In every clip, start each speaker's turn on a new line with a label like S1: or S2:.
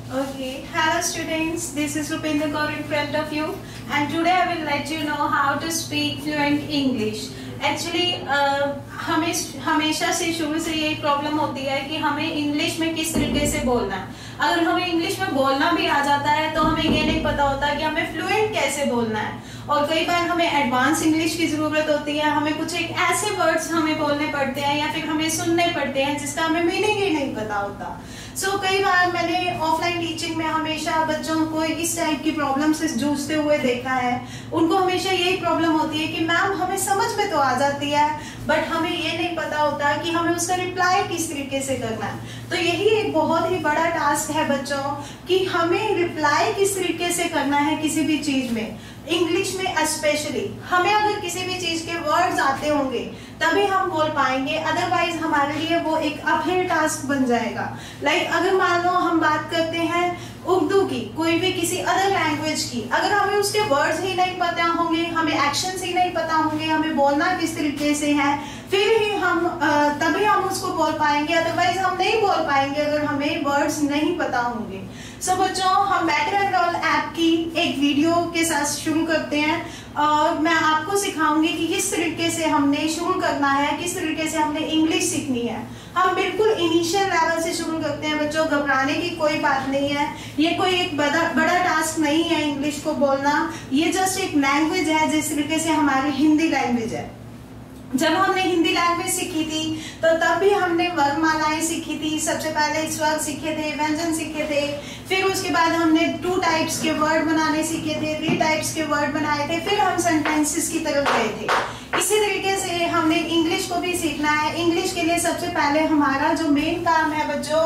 S1: Okay, hello students, this is Rupinder Kaur in front of you and today I will let you know how to speak fluent English. Actually हमें हमेशा से शुरू से यही problem होती है कि हमें इंग्लिश में किस तरीके से बोलना है। अगर हमें इंग्लिश में बोलना भी आ जाता है तो हमें ये नहीं पता होता कि हमें फ्लुएंट कैसे बोलना है और कई बार हमें एडवांस इंग्लिश की जरूरत होती है। हमें कुछ एक ऐसे वर्ड्स हमें बोलने पड़ते हैं या फिर हमें सुनने पड़ते हैं जिसका हमें मीनिंग ही नहीं पता होता। कई बार मैंने ऑफलाइन टीचिंग में हमेशा बच्चों को इस टाइप की प्रॉब्लम से जूझते हुए देखा है। उनको हमेशा यही प्रॉब्लम होती है कि मैम हमें समझ में तो आ जाती है बट हमें ये नहीं पता होता कि हमें उसका रिप्लाई किस तरीके से करना है। तो यही एक बहुत ही बड़ा टास्क है बच्चों कि हमें रिप्लाई किस तरीके से करना है किसी भी चीज में, इंग्लिश में स्पेशली। हमें अगर किसी भी चीज के वर्ड्स आते होंगे तभी हम बोल पाएंगे, अदरवाइज हमारे लिए वो एक अपहिल टास्क बन जाएगा। लाइक अगर मान लो हम बात करते हैं उर्दू की, कोई भी किसी अदर लैंग्वेज की, अगर हमें उसके वर्ड्स ही नहीं पता होंगे, हमें एक्शंस ही नहीं पता होंगे, हमें बोलना किस तरीके से है, फिर ही हम तभी हम उसको बोल पाएंगे, अदरवाइज हम नहीं बोल पाएंगे अगर हमें वर्ड्स नहीं पता होंगे। बच्चों हम मैटर एंड रोल ऐप की एक वीडियो के साथ शुरू करते हैं और मैं आपको सिखाऊंगी कि किस तरीके से हमने शुरू करना है, किस तरीके से हमने इंग्लिश सीखनी है। हम बिल्कुल इनिशियल लेवल से शुरू करते हैं बच्चों, घबराने की कोई बात नहीं है। ये कोई एक बड़ा टास्क नहीं है इंग्लिश को बोलना, ये जस्ट एक लैंग्वेज है जिस तरीके से हमारी हिंदी लैंग्वेज है। जब हमने हिंदी लैंग्वेज सीखी थी तो तब भी हमने वर्णमालाएं सीखी थी। सबसे पहले स्वर सीखे थे, व्यंजन सीखे थे, फिर उसके बाद हमने 2 टाइप्स के वर्ड बनाने सीखे थे, 3 टाइप्स के वर्ड बनाए थे, फिर हम सेंटेंसेस की तरफ गए थे। इसी तरीके से हमने इंग्लिश को भी सीखना है। इंग्लिश के लिए सबसे पहले हमारा जो मेन काम है बच्चों,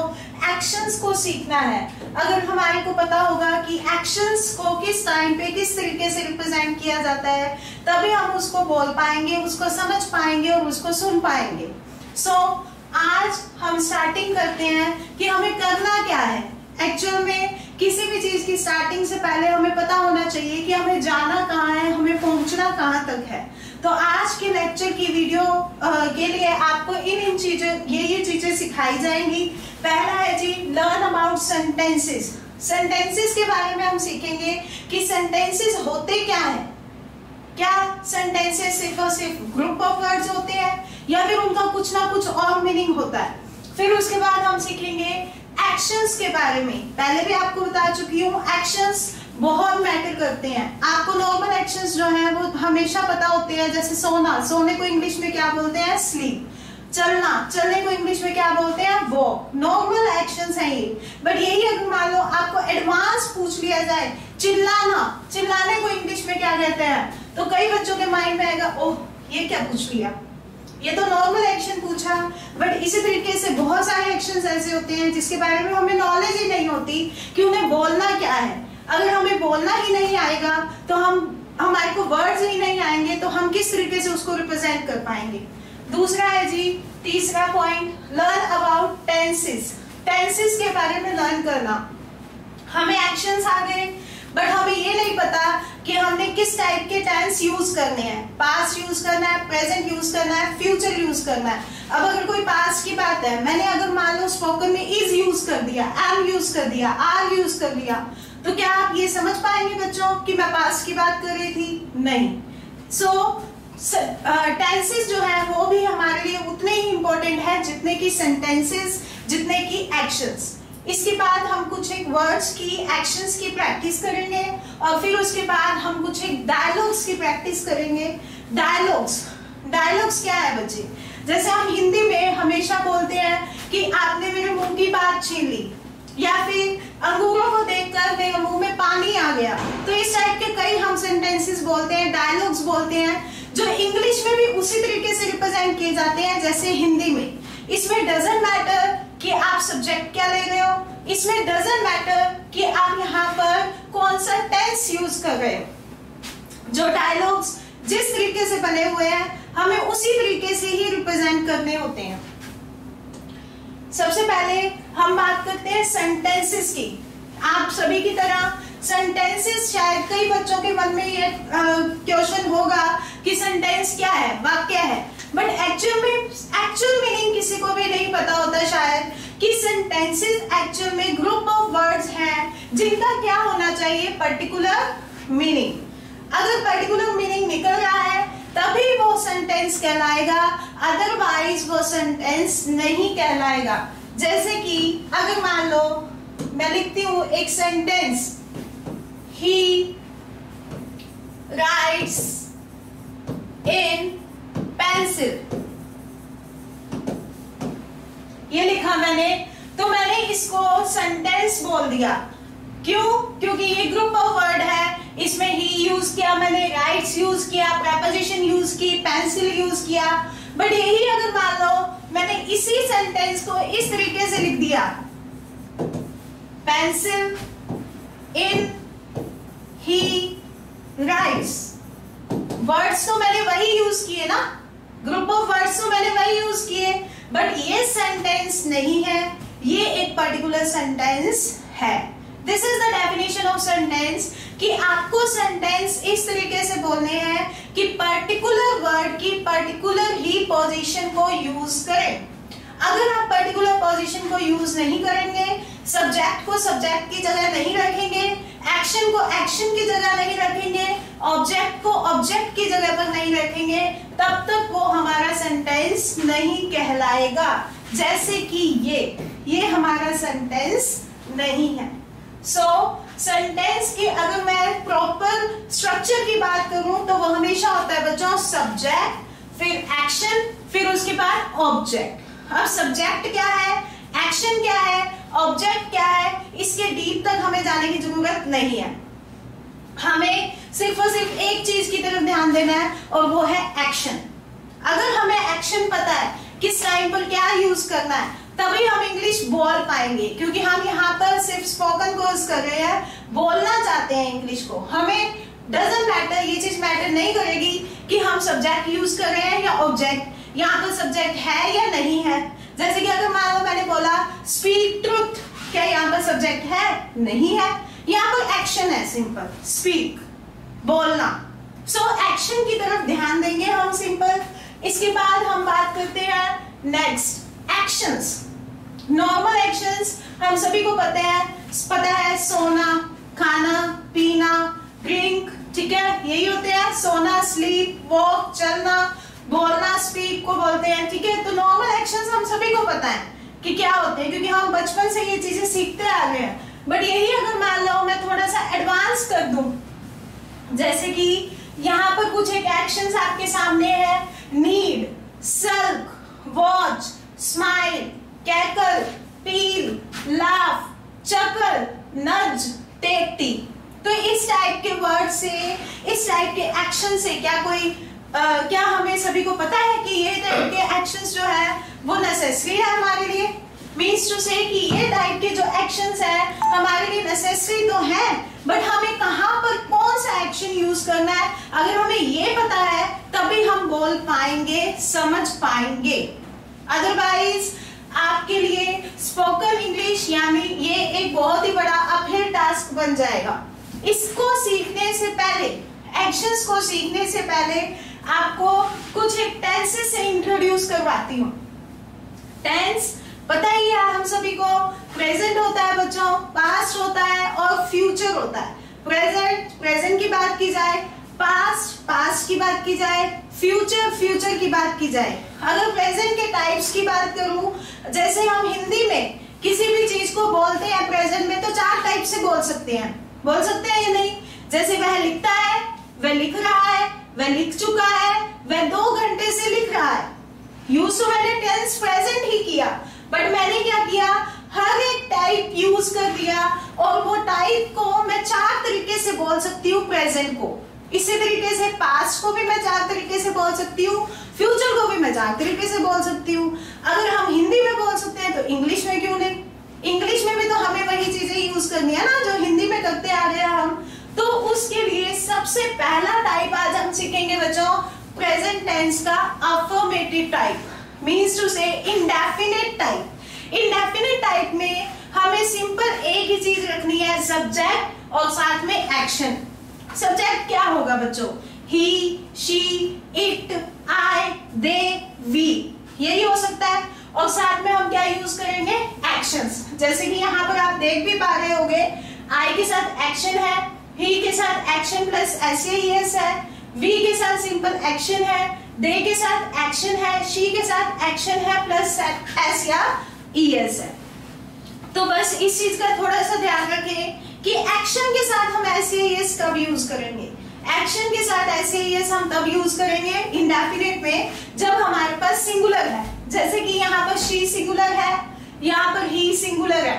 S1: एक्शंस को सीखना है। अगर हमारे को पता होगा कि एक्शंस को किस टाइम पे किस तरीके से रिप्रेजेंट किया जाता है तभी हम उसको बोल पाएंगे, उसको समझ पाएंगे और उसको सुन पाएंगे। आज हम स्टार्टिंग करते हैं कि हमें करना क्या है। एक्चुअल में किसी भी चीज की स्टार्टिंग से पहले हमें पता होना चाहिए कि हमें जाना कहाँ है, हमें पहुंचना कहाँ तक है। तो आज के लेक्चर की वीडियो के लिए आपको इन चीजों ये चीजें सिखाई जाएंगी। पहला है जी लर्न अबाउट सेंटेंसेस। सेंटेंसेस के बारे में हम सीखेंगे कि सेंटेंसेस होते क्या है। क्या सेंटेंसेस सिर्फ और सिर्फ ग्रुप ऑफ वर्ड्स होते हैं या फिर उनका कुछ ना कुछ और मीनिंग होता है। फिर उसके बाद हम सीखेंगे एक्शंस के बारे में। पहले भी आपको बता चुकी हूँ, एक्शंस बहुत मैटर करते हैं। आपको नॉर्मल एक्शंस जो हैं वो हमेशा पता होते हैं, जैसे सोना, सोने को इंग्लिश में क्या बोलते हैं, स्लीप। चलना, चलने को इंग्लिश में क्या बोलते हैं, वॉक। नॉर्मल एक्शंस हैं ये। बट यही अगर मान लो आपको एडवांस पूछ लिया जाए, चिल्लाना, चिल्लाने को इंग्लिश में क्या कहते हैं, तो कई बच्चों के माइंड में आएगा, ओह ये क्या पूछ लिया, ये तो नॉर्मल एक्शन पूछा। बट इसी तरीके से बहुत सारे एक्शंस ऐसे होते हैं जिसके बारे में हमें नॉलेज ही नहीं होती कि उन्हें बोलना क्या है। अगर हमें बोलना ही नहीं आएगा तो हमारे को वर्ड्स ही नहीं आएंगे तो हम किस तरीके से उसको रिप्रेजेंट कर पाएंगे। दूसरा है जी, तीसरा point, learn about tenses. Tenses के बारे में लर्न करना। हमें एक्शंस आ गए बट हमें ये नहीं पता कि हमने किस टाइप के टेंस यूज करने हैं। पास्ट यूज करना है, प्रेजेंट यूज करना है, फ्यूचर यूज करना है। अब अगर कोई पास्ट की बात है, मैंने अगर मान लो स्पोकन में इज यूज कर दिया, एम यूज कर दिया, आर यूज कर दिया, तो क्या आप ये समझ पाएंगे बच्चों कि मैं पास्ट की बात कर रही थी? नहीं। टेंसेस जो है वो भी हमारे लिए उतने ही इंपॉर्टेंट है जितने की सेंटेंसेस, जितने की एक्शंस। इसके बाद हम कुछ एक वर्ड्स की, एक्शंस की प्रैक्टिस करेंगे और फिर उसके बाद हम कुछ एक डायलॉग्स की प्रैक्टिस करेंगे। डायलॉग्स क्या है बच्चे? जैसे हम हिंदी में हमेशा बोलते हैं कि आपने मेरे मुंह की बात छीन ली, या फिर अंगूरों को देखकर मेरे मुंह में पानी आ गया। तो इस टाइप के कई हम सेंटेंसेस बोलते हैं, डायलॉग्स बोलते हैं, जो इंग्लिश में भी उसी तरीके से रिप्रेजेंट किए जाते हैं जैसे हिंदी में। इसमें डजंट मैटर कि आप सब्जेक्ट क्या ले रहे हो, इसमें डजंट मैटर कि आप यहाँ पर कौन सा टेंस यूज कर रहे हो। जो डायलॉग्स जिस तरीके से बने हुए हैं हमें उसी तरीके से ही रिप्रेजेंट करने होते हैं। सबसे पहले हम बात करते हैं सेंटेंसेस की। आप सभी की तरह सेंटेंसेस, शायद कई बच्चों के मन में ये क्वेश्चन होगा कि सेंटेंस क्या है, वाक्य है, बट एक्चुअल मीनिंग किसी को भी नहीं पता होता शायद कि सेंटेंसेस एक्चुअल में ग्रुप ऑफ वर्ड्स हैं इनका क्या होना चाहिए, पर्टिकुलर मीनिंग। अगर पर्टिकुलर मीनिंग निकल रहा है तभी वो सेंटेंस कहलाएगा, अदरवाइज वो सेंटेंस नहीं कहलाएगा। जैसे कि अगर मान लो मैं लिखती हूं एक सेंटेंस, ही राइट्स इन पेंसिल, ये लिखा मैंने, तो मैंने इसको सेंटेंस बोल दिया। क्यों? क्योंकि ये ग्रुप ऑफ वर्ड है, इसमें ही यूज किया मैंने, राइट्स यूज किया, प्रेपोजिशन यूज की, पेंसिल यूज किया। बट यही अगर मान लो मैंने इसी सेंटेंस को इस तरीके से लिख दिया, pencil in he rights, words तो मैंने वही यूज किए ना, ग्रुप ऑफ वर्ड्स तो मैंने वही यूज किए, बट ये सेंटेंस नहीं है, ये एक पर्टिकुलर सेंटेंस है। This is the definition of sentence, कि आपको सेंटेंस इस तरीके से बोलने हैं कि पर्टिकुलर वर्ड की पर्टिकुलर ही पोजीशन को यूज करें। अगर आप पर्टिकुलर पोजीशन को यूज नहीं करेंगे, सब्जेक्ट को सब्जेक्ट की जगह नहीं रखेंगे, एक्शन को एक्शन की जगह नहीं रखेंगे, ऑब्जेक्ट को ऑब्जेक्ट की जगह पर नहीं रखेंगे, तब तक वो हमारा सेंटेंस नहीं कहलाएगा। जैसे कि ये हमारा सेंटेंस नहीं है। सेंटेंस की अगर मैं प्रॉपर स्ट्रक्चर की बात करूं तो वो हमेशा होता है बच्चों, सब्जेक्ट, फिर एक्शन, फिर उसके बाद ऑब्जेक्ट। अब सब्जेक्ट क्या है, एक्शन क्या है, ऑब्जेक्ट क्या है, इसके डीप तक हमें जाने की जरूरत नहीं है। हमें सिर्फ और सिर्फ एक चीज की तरफ ध्यान देना है, और वो है एक्शन। अगर हमें एक्शन पता है किस टाइम पर क्या यूज करना है, तभी हम इंग्लिश बोल पाएंगे। क्योंकि हम यहाँ पर सिर्फ स्पोकन कोर्स कर रहे हैं, बोलना चाहते हैं इंग्लिश को। हमें डजंट मैटर, ये चीज मैटर नहीं करेगी कि हम सब्जेक्ट यूज कर रहे हैं या ऑब्जेक्ट, यहाँ पर सब्जेक्ट है या नहीं है। जैसे कि अगर मान लो मैंने बोला स्पीक ट्रुथ, क्या यहाँ पर सब्जेक्ट है? नहीं है, यहाँ पर एक्शन है, सिंपल स्पीक, बोलना। एक्शन की तरफ ध्यान देंगे हम सिंपल। इसके बाद हम बात करते हैं नेक्स्ट एक्शंस। नॉर्मल एक्शंस हम सभी को पता है सोना, खाना, पीना, ड्रिंक, ठीक है, यही होते हैं। सोना, स्लीप, वॉक, चलना, बोलना, स्पीक को बोलते हैं, ठीक है। तो नॉर्मल एक्शंस हम सभी को पता है कि क्या होते हैं, क्योंकि हम बचपन से ये चीजें सीखते आ रहे हैं। बट यही अगर मान लो मैं थोड़ा सा एडवांस कर दूं, जैसे कि यहाँ पर कुछ एक एक्शंस आपके सामने है, नीड, सल्क, वॉच, स्माइल, कैकल, पील, लाफ, चकल, नज, टेक टी। तो इस टाइप के वर्ड से, इस टाइप के एक्शन से क्या हमें सभी को पता है कि ये टाइप के एक्शंस जो है वो नेसेसरी है हमारे लिए? मीन्स टू से कि ये टाइप के जो एक्शंस है हमारे लिए नेसेसरी तो है, बट हमें कहाँ पर कौन सा एक्शन यूज करना है, अगर हमें ये पता है तभी हम बोल पाएंगे, समझ पाएंगे। अदरवाइज आपके लिए स्पोकन इंग्लिश यानी ये एक बहुत ही बड़ा अपहिल टास्क बन जाएगा। इसको सीखने से पहले, एक्शंस को सीखने से पहले आपको कुछ एक टेंसेस से इंट्रोड्यूस करवाती हूँ। टेंस पता ही है हम सभी को, प्रेजेंट होता है बच्चों, पास्ट होता है और फ्यूचर होता है। प्रेजेंट की बात की जाए, पास्ट की बात की जाए, फ्यूचर की बात की जाए। अगर प्रेजेंट के टाइप्स की बात करूं, जैसे हम हिंदी में किसी भी चीज को बोलते हैं प्रेजेंट में, तो 4 टाइप से बोल सकते हैं या नहीं? जैसे वह लिखता है, वह लिख रहा है, वह लिख चुका है, वह 2 घंटे से लिख रहा है। यूज तो मैंने टेंस प्रेजेंट ही किया, बट मैंने क्या किया, हर एक टाइप यूज कर दिया, और वो टाइप को मैं 4 तरीके से बोल सकती हूँ प्रेजेंट को। इसी तरीके से पास्ट को भी मैं 4 तरीके से बोल सकती हूँ, फ्यूचर को भी मैं 4 तरीके से बोल सकती हूँ। अगर हम हिंदी में बोल सकते हैं तो इंग्लिश में क्यों नहीं? इंग्लिश में भी तो हमें वही चीजें यूज करनी है ना जो हिंदी में करते आ रहे हैं हम। तो उसके लिए सबसे पहला टाइप आज हम सीखेंगे बच्चों, प्रेजेंट टेंस का अफर्मेटिव टाइप, मीन्स टू से इंडेफिनिट टाइप। इंडेफिनिट टाइप में हमें सिंपल एक ही चीज रखनी है, सब्जेक्ट और साथ में एक्शन। सब्जेक्ट क्या होगा बच्चों? He, she, it, I, they, we, यही हो सकता है। और साथ में हम क्या यूज करेंगे? एक्शंस। जैसे कि यहाँ पर आप देख भी पा रहे होंगे, आई के साथ एक्शन है, ही के साथ एक्शन प्लस एस या ईएस है, वी के साथ सिंपल एक्शन है, दे के साथ एक्शन है, शी के साथ एक्शन है प्लस एस या ईएस है। तो बस इस चीज का थोड़ा सा ध्यान रखें कि एक्शन के साथ हम एस या ईएस कब यूज करेंगे। एक्शन के साथ एस या ईएस हम तब यूज करेंगे इंडेफिनिट में जब हमारे पास सिंगुलर है, जैसे कि यहाँ पर शी सिंगुलर है, यहाँ पर ही सिंगुलर है।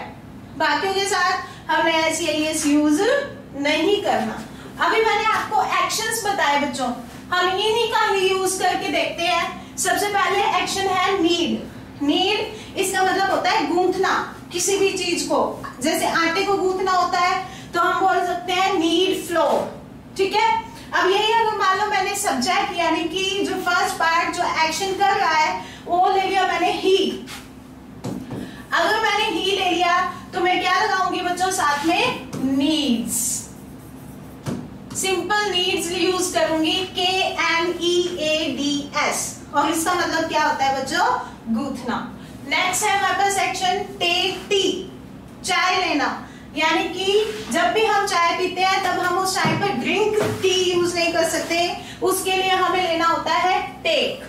S1: बाकियों के साथ हमने एस या ईएस यूज नहीं करना। अभी मैंने आपको एक्शंस बताए बच्चों, हम इन्हीं का ही यूज करके देखते हैं। सबसे पहले एक्शन है नीड। नीड इसका मतलब होता है गूंथना किसी भी चीज को, जैसे आटे को गूंथना होता है तो हम बोल सकते हैं नीड फ्लोर, ठीक है। अब यही अगर मान लो मैंने सब्जेक्ट यानी कि जो फर्स्ट पार्ट जो एक्शन कर रहा है वो ले लिया मैंने ही। अगर मैंने ही ले लिया तो मैं क्या लगाऊंगी बच्चों साथ में नीड्स, सिंपल नीड्स यूज करूंगी KNEADS, और इसका मतलब क्या होता है बच्चों गूंथना। नेक्स्ट है हमारे पास सेक्शन टेक टी, चाय लेना, यानी कि जब भी हम चाय पीते हैं तब हम उस टाइम पर ड्रिंक टी यूज नहीं कर सकते, उसके लिए हमें लेना होता है टेक,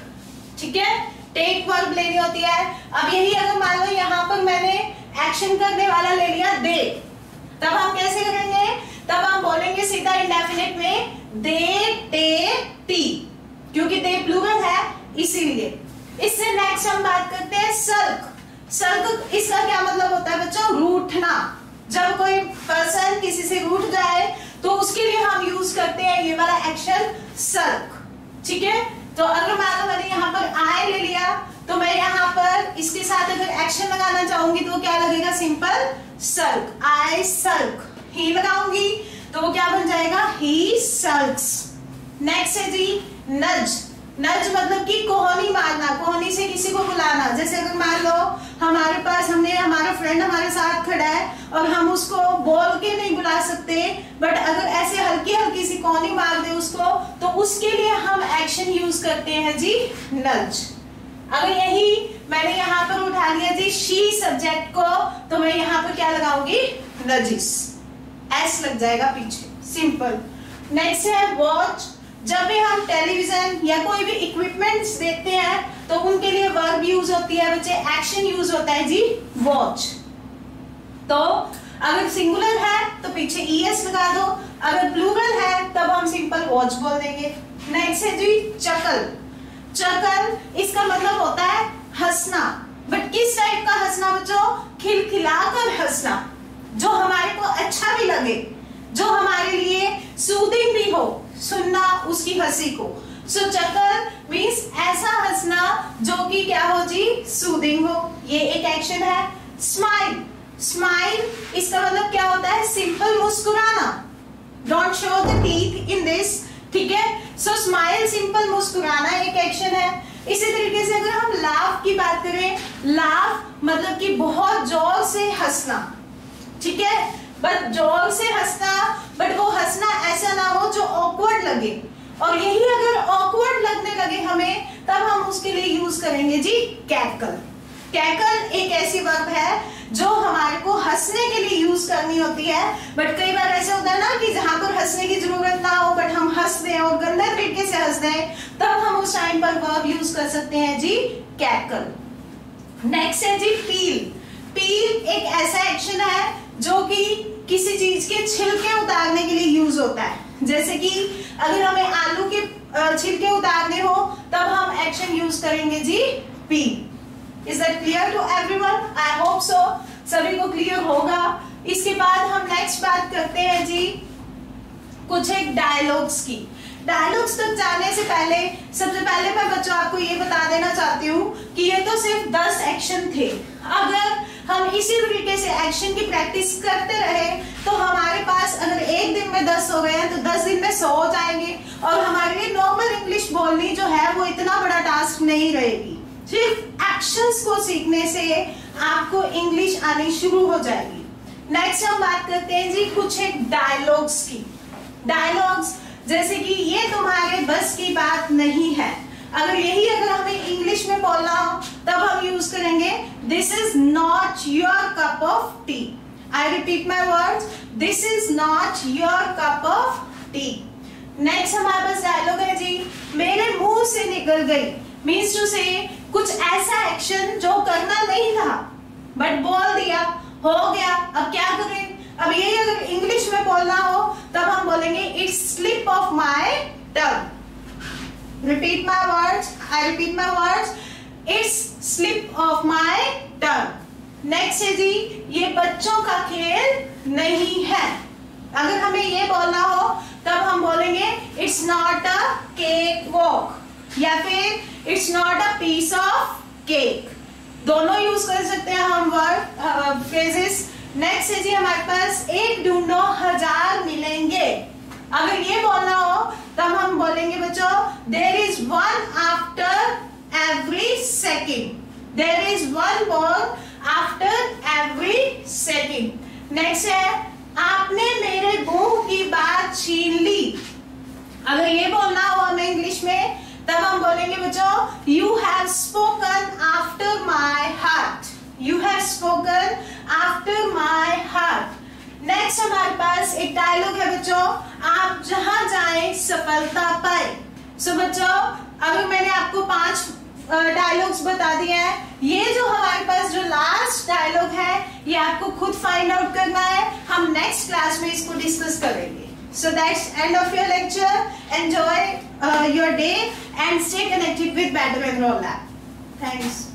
S1: ठीक है। टेक वर्ब लेनी होती है। अब यही अगर मान लो यहाँ पर मैंने एक्शन करने वाला ले लिया दे, तब हम कैसे करेंगे, तब हम बोलेंगे सीधा इंडेफिनिट में दे टेक टी, क्योंकि दे प्लूरल है इसीलिए। इससे नेक्स्ट हम बात करते हैं सल्क। सल्क इसका क्या मतलब होता है बच्चों रूठना। जब कोई पर्सन किसी से रूठ जाए तो उसके लिए हम यूज करते हैं ये वाला एक्शन सल्क, ठीक है। तो अगर मान लो मैंने यहाँ पर आई ले लिया तो मैं यहाँ पर इसके साथ अगर एक्शन लगाना चाहूंगी तो क्या लगेगा सिंपल सल्क, आई सल्क। ही लगाऊंगी तो वो क्या बन जाएगा ही सल्क्स। नेक्स्ट है जी नज। नज मतलब कि कोहनी मारना, कोहनी से किसी को बुलाना। जैसे अगर मान लो हमारे पास हमारा फ्रेंड हमारे साथ खड़ा है और हम उसको बोल के नहीं बुला सकते, बट अगर ऐसे हल्की हल्की सी कोहनी मार दे उसको तो उसके लिए हम एक्शन यूज करते हैं जी नज। अगर यही मैंने यहाँ पर उठा लिया जी शी सब्जेक्ट को तो मैं यहाँ पर क्या लगाऊंगी नजिस, एस लग जाएगा पीछे, सिंपल। नेक्स्ट है वॉच। जब भी हम टेलीविजन या कोई भी इक्विपमेंट्स देखते हैं तो उनके लिए वर्ब यूज होती है बच्चे, एक्शन यूज होता है जी वॉच। तो अगर सिंगुलर है तो पीछे ईएस लगा दो, अगर प्लूरल है तब हम सिंपल वॉच बोल देंगे। नेक्स्ट है जी चकल। चकल इसका मतलब होता है हंसना, बट किस टाइप का हंसना बच्चों, खिलखिलाकर हंसना, जो हमारे को अच्छा भी लगे, जो हमारे लिए सूदिंग भी हो सुनना उसकी हंसी को। सो चकल मीन्स ऐसा हंसना जो कि क्या हो जी सूदिंग हो, ये एक एक्शन है। स्माइल। स्माइल इसका मतलब क्या होता है सिंपल मुस्कुराना, don't show the teeth in this, ठीक है। सो स्माइल सिंपल मुस्कुराना एक एक्शन है। इसी तरीके से अगर हम लाफ की बात करें, लाफ मतलब कि बहुत जोर से हंसना, ठीक है, बट जोर से हंसना, बट वो हंसना ऐसा ना हो जो ऑकवर्ड लगे, और यही अगर ऑकवर्ड लगने लगे हमें तब हम उसके लिए यूज करेंगे जी कैकल। कैकल एक ऐसी वर्ब है जो हमारे को हंसने के लिए यूज करनी होती है, बट कई बार ऐसा होता है ना कि जहां पर हंसने की जरूरत ना हो बट हम हंस दें और गंदे तरीके से हंस दें, तब हम उस टाइम पर वर्ब यूज कर सकते हैं जी कैकल। नेक्स्ट है जी पील। पील एक ऐसा एक्शन है जो कि किसी चीज के छिलके उतारने के लिए यूज होता है। जैसे कि अगर हमें आलू के छिलके उतारने हो तब हम एक्शन यूज करेंगे जी पील। Is that clear to everyone? I hope so, सभी को क्लियर होगा। इसके बाद हम नेक्स्ट बात करते हैं जी कुछ एक डायलॉग्स की। डायलॉग्स तक जाने से पहले सबसे पहले मैं बच्चों आपको ये बता देना चाहती हूँ कि ये तो सिर्फ 10 एक्शन थे। अगर हम इसी तरीके से एक्शन की प्रैक्टिस करते रहे तो हमारे पास अगर एक दिन में 10 हो गए हैं तो 10 दिन में 100 हो जाएंगे, और हमारे लिए नॉर्मल इंग्लिश बोलनी जो है वो इतना बड़ा टास्क नहीं रहेगी। सिर्फ एक्शंस को सीखने से आपको इंग्लिश आनी शुरू हो जाएगी। नेक्स्ट हम बात करते हैं जी कुछ एक डायलॉग्स की। डायलॉग्स जैसे कि ये तुम्हारे बस की बात नहीं है, अगर हमें इंग्लिश में बोलना हो तब हम यूज करेंगे this is not your cup of T. I repeat my words. This is not your cup of tea. Next हमारे पास डायलॉग है जी, मेरे मुंह से निकल गई, मीन्स टू से कुछ ऐसा एक्शन जो करना नहीं था बट बोल दिया, हो गया, अब क्या करें। अब ये अगर इंग्लिश में बोलना हो तब हम बोलेंगे it's slip of my tongue. Repeat my words, I repeat my words, it's slip of my tongue. Next है जी, ये बच्चों का खेल नहीं है। अगर हमें ये बोलना हो तब हम बोलेंगे it's not a cake walk या फिर it's not a piece of cake. दोनों यूज कर सकते हैं हम वर्ड फ्रेजेस। नेक्स्ट है जी हमारे पास एक ढूंढो हजार मिलेंगे। अगर ये बोलना हो तब हम बोलेंगे बच्चों there is one after every second, there is one more after every second. Next है आपने मेरे मुंह की बात छीन ली। अगर ये बोलना हो हमें इंग्लिश में तब हम बोलेंगे बच्चों you have spoken after my heart, you have spoken after my heart. Next हमारे पास एक डायलॉग है बच्चों, आप जहां जाएं सफलता पाए। सो बच्चों अगर मैंने आपको 5 डायलॉग्स बता दिए हैं, ये जो हमारे पास जो लास्ट डायलॉग है ये आपको खुद फाइंड आउट करना है। हम नेक्स्ट क्लास में इसको डिस्कस करेंगे। So that's end of your lecture. Enjoy your day and stay connected with Badam Agro Lab. Thanks.